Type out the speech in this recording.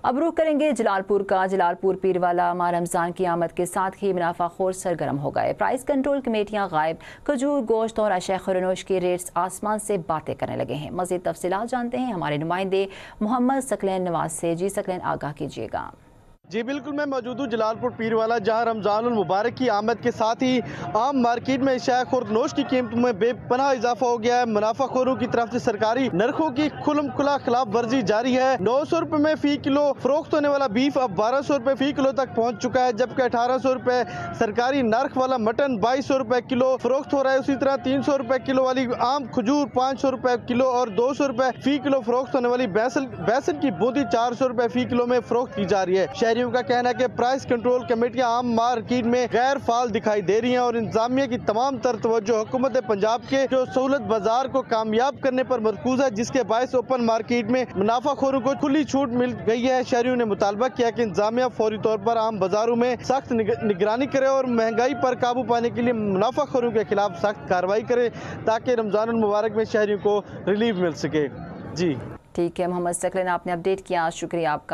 अब रुख करेंगे जलालपुर का। जलालपुर पीरवाला माह रमज़ान की आमद के साथ ही मुनाफाखोर सरगर्म हो गए। प्राइस कंट्रोल कमेटियां गायब, खजूर, गोश्त और अशय खुरनोश के रेट्स आसमान से बातें करने लगे हैं। मज़ीद तफसीलात जानते हैं हमारे नुमाइंदे मोहम्मद सकलैन नवाज से। जी सकलैन, आगाह कीजिएगा। जी बिल्कुल, मैं मौजूद हूँ जलालपुर पीरवाला, जहाँ रमज़ानुल मुबारक की आमद के साथ ही आम मार्केट में अशिया खुर्दनोश की कीमत में बेपनाह इजाफा हो गया है। मुनाफाखोरों की तरफ से सरकारी नरखों की खुला खिलाफ वर्जी जारी है। 900 रुपये में फ़ी किलो फरोख्त होने वाला बीफ अब 1200 रुपये फ़ी किलो तक पहुँच चुका है, जबकि 1800 रुपये सरकारी नर्ख वाला मटन 2200 रुपये किलो फरोख्त हो रहा है। उसी तरह 300 रुपये किलो वाली आम खजूर 500 रुपये किलो और 200 रुपये फ़ी किलो फरोख्त होने वाली बेसन की बूंदी 400 रुपये फ़ी किलो में फरोख्त की जा रही है। शहरी का कहना है कि प्राइस कंट्रोल कमेटियां आम मार्केट में गैर फाल दिखाई दे रही हैं और इंतजामिया की तमाम तर तवज्जो हुकूमत पंजाब के जो सहूलत बाजार को कामयाब करने पर मरकूज है, जिसके बायस ओपन मार्केट में मुनाफाखोरों को खुली छूट मिल गई है। शहरियों ने मुतालबा किया कि इंतजामिया फौरी तौर पर आम बाजारों में सख्त निगरानी करे और महंगाई पर काबू पाने के लिए मुनाफाखोरों के खिलाफ सख्त कार्रवाई करे, ताकि रमजानुल मुबारक में शहरियों को रिलीफ मिल सके। जी ठीक है मोहम्मद सकलैन, आपने अपडेट किया, शुक्रिया आपका।